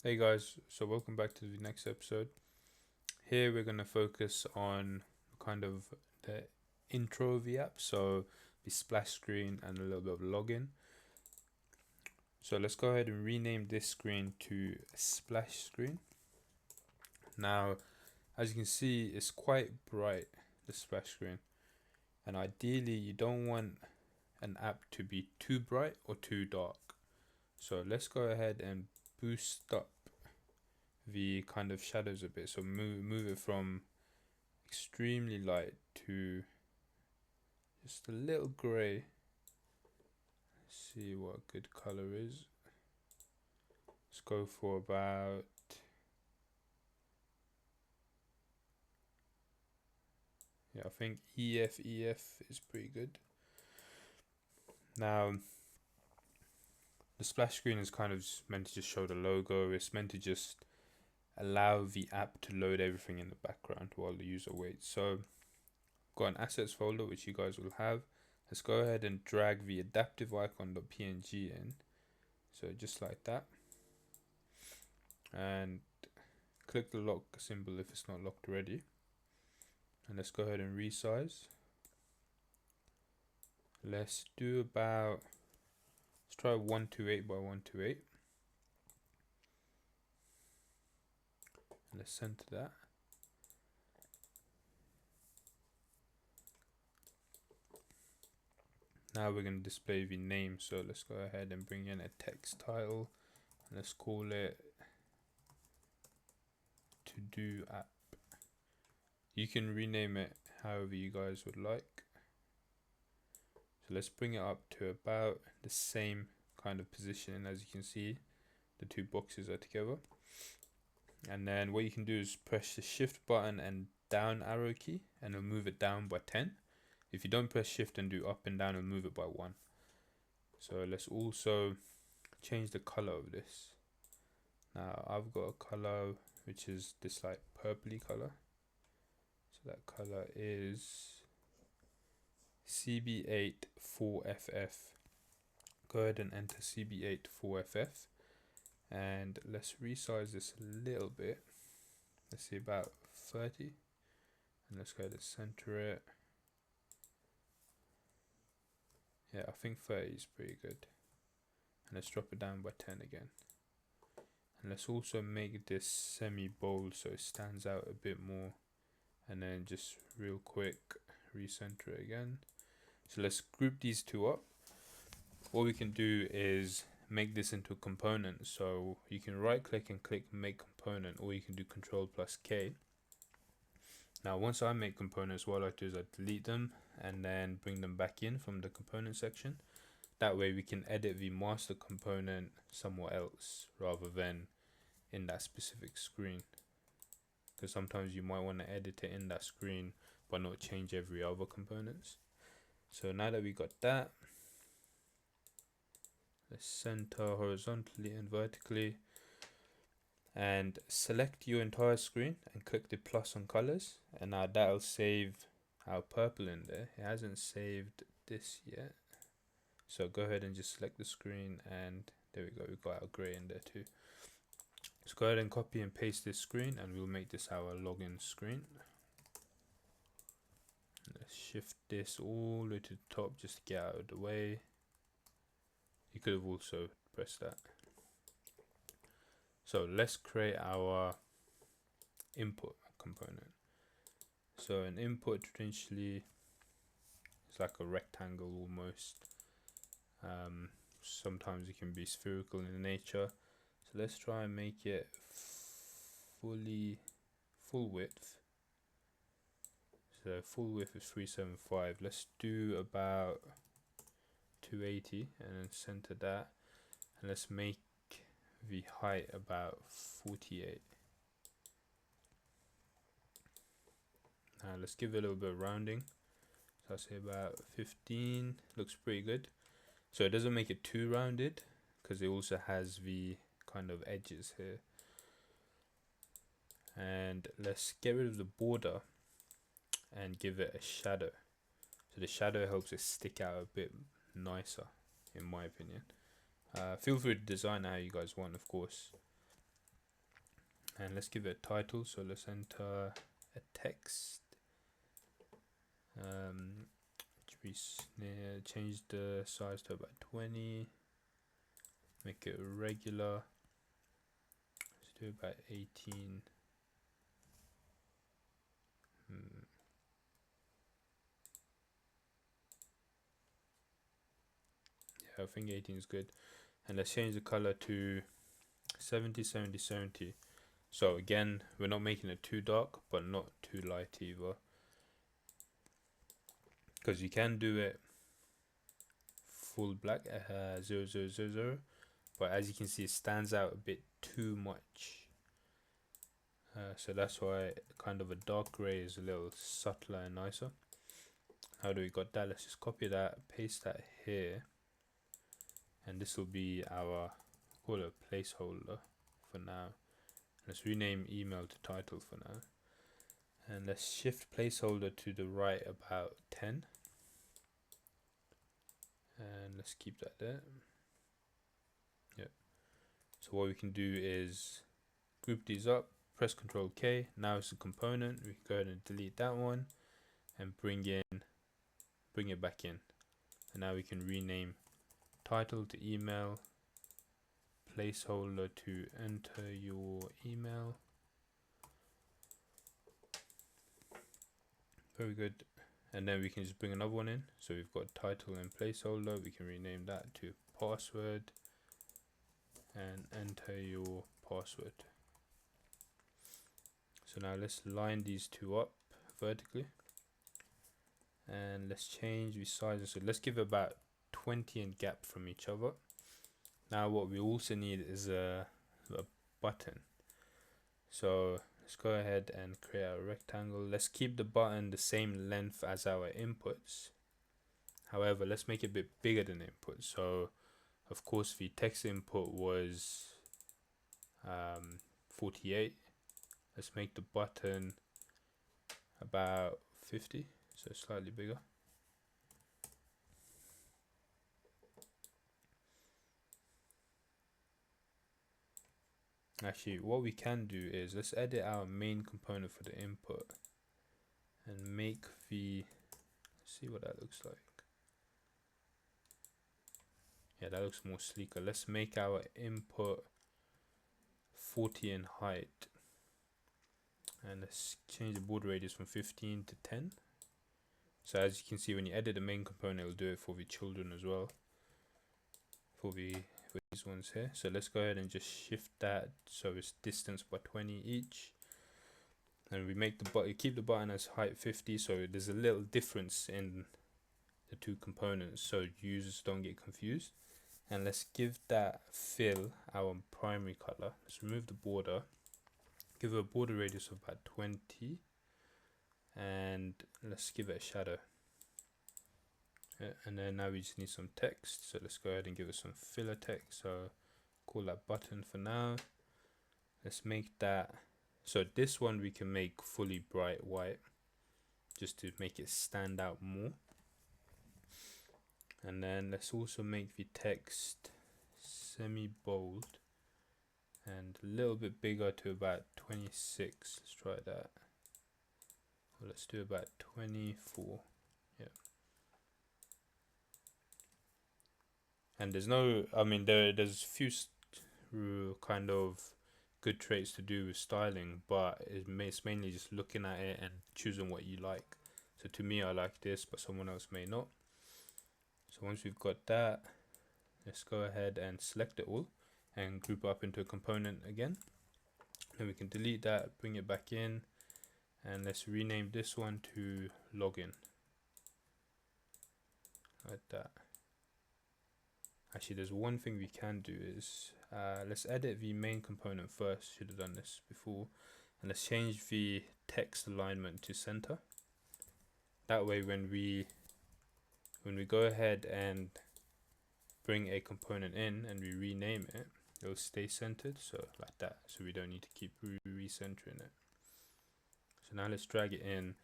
Hey guys, so welcome back to the next episode. Here we're going to focus on kind of the intro of the app, so the splash screen and a little bit of login. So let's go ahead and rename this screen to splash screen. Now, as you can see, it's quite bright, the splash screen, and ideally you don't want an app to be too bright or too dark. So let's go ahead and boost up the kind of shadows a bit. So move it from extremely light to just a little grey. See what a good color is. Let's go for about, yeah, I think EF is pretty good. Now the splash screen is kind of meant to just show the logo. It's meant to just allow the app to load everything in the background while the user waits. So got an assets folder which you guys will have. Let's go ahead and drag the adaptive icon.png in. So just like that. And click the lock symbol if it's not locked already. And let's go ahead and resize. Let's do about, let's try 128 by 128. And let's center that. Now we're going to display the name, so let's go ahead and bring in a text title. And let's call it to do app. You can rename it however you guys would like. So let's bring it up to about the same kind of position. As you can see, the two boxes are together. And then what you can do is press the shift button and down arrow key and it'll move it down by 10. If you don't press shift and do up and down, it'll move it by 1. So let's also change the color of this. Now I've got a color which is this like purpley color. So that color is CB8 4FF. Go ahead and enter CB8 4FF. And let's resize this a little bit. Let's see, about 30. And let's go ahead and center it. Yeah, I think 30 is pretty good. And let's drop it down by 10 again. And let's also make this semi-bold so it stands out a bit more. And then just real quick, recenter it again. So let's group these two up. What we can do is make this into a component. So you can right click and click make component, or you can do Control+K. Now once I make components, what I do is I delete them and then bring them back in from the component section. That way we can edit the master component somewhere else rather than in that specific screen, because sometimes you might want to edit it in that screen but not change every other components. So now that we got that, let's center horizontally and vertically and select your entire screen and click the plus on colors, and now that'll save our purple in there. It hasn't saved this yet, so go ahead and just select the screen, and there we go, we've got our gray in there too. Let's go ahead and copy and paste this screen and we'll make this our login screen. Let's shift this all the way to the top just to get out of the way. You could have also pressed that. So let's create our input component. So an input traditionally is like a rectangle almost. Sometimes it can be spherical in nature. So let's try and make it full width. So full width is 375. Let's do about 280 and then center that. And let's make the height about 48. Now let's give it a little bit of rounding. So I say about 15. Looks pretty good. So it doesn't make it too rounded because it also has the kind of edges here. And let's get rid of the border and give it a shadow. So the shadow helps it stick out a bit nicer, in my opinion. Feel free to design how you guys want, of course. and let's give it a title. So let's enter a text. Change the size to about 20, make it regular, let's do about 18. Yeah, I think 18 is good. And let's change the color to 70, 70, 70. So again, we're not making it too dark, but not too light either. Because you can do it full black, 0, 0, 0, 0. But as you can see, it stands out a bit too much. So that's why kind of a dark gray is a little subtler and nicer. How do we got that? Let's just copy that, paste that here. And this will be our, call it a placeholder for now. Let's rename email to title for now. And let's shift placeholder to the right about 10. And let's keep that there. Yep. So what we can do is group these up, press Ctrl K. Now it's a component. We can go ahead and delete that one and bring it back in. And now we can rename title to email, placeholder to enter your email. Very good. And then we can just bring another one in. So we've got title and placeholder. We can rename that to password and enter your password. So now let's line these two up vertically. And let's change the size. So let's give it about 20 in gap from each other. Now what we also need is a button. So let's go ahead and create a rectangle. Let's keep the button the same length as our inputs. However, let's make it a bit bigger than input. So of course the text input was 48. Let's make the button about 50, so slightly bigger. Actually, what we can do is let's edit our main component for the input and make the, let's see what that looks like. Yeah, that looks more sleeker. Let's make our input 40 in height. And let's change the border radius from 15 to 10. So as you can see, when you edit the main component, it'll do it for the children as well. For these ones here. So let's go ahead and just shift that so it's distance by 20 each. And we make the button, keep the button as height 50. So there's a little difference in the two components, so users don't get confused. And let's give that fill our primary color. Let's remove the border. Give it a border radius of about 20, and let's give it a shadow. And then now we just need some text, so let's go ahead and give it some filler text. So call that button for now. Let's make that, so this one we can make fully bright white just to make it stand out more. And then let's also make the text semi bold and a little bit bigger to about 26. Let's try that. Well, let's do about 24. Yeah. And there's no, I mean, there's a few kind of good traits to do with styling, but it's mainly just looking at it and choosing what you like. So to me, I like this, but someone else may not. So once we've got that, let's go ahead and select it all and group up into a component again. Then we can delete that, bring it back in, and let's rename this one to login. Like that. Actually, there's one thing we can do is let's edit the main component first. Should have done this before. And let's change the text alignment to center. That way when we go ahead and bring a component in and we rename it, it'll stay centered, so like that, so we don't need to keep recentering it. So now let's drag it in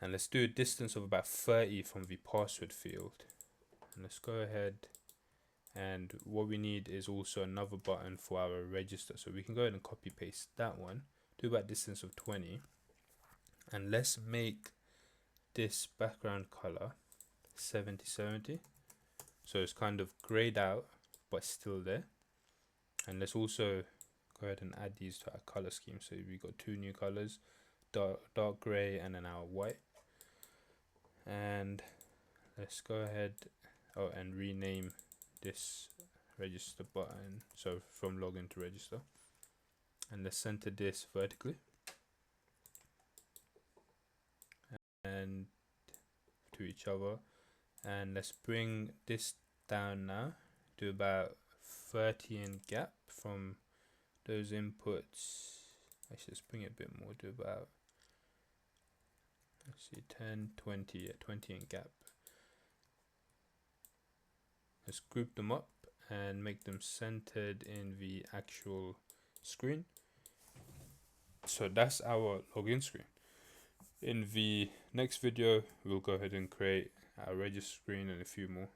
and let's do a distance of about 30 from the password field, and let's go ahead And what we need is also another button for our register, so we can go ahead and copy paste that one, do about distance of 20, and let's make this background color 70/70, so it's kind of grayed out but still there. And let's also go ahead and add these to our color scheme. So we got two new colors, dark gray and then our white. And let's go ahead and rename this register button, so from login to register, and let's center this vertically and to each other, and let's bring this down now to about 30 in gap from those inputs. Actually, let's bring it a bit more to about, let's see, 10, 20, yeah, 20 in gap. Let's group them up and make them centered in the actual screen. So that's our login screen. In the next video, we'll go ahead and create our register screen and a few more.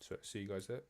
So see you guys there.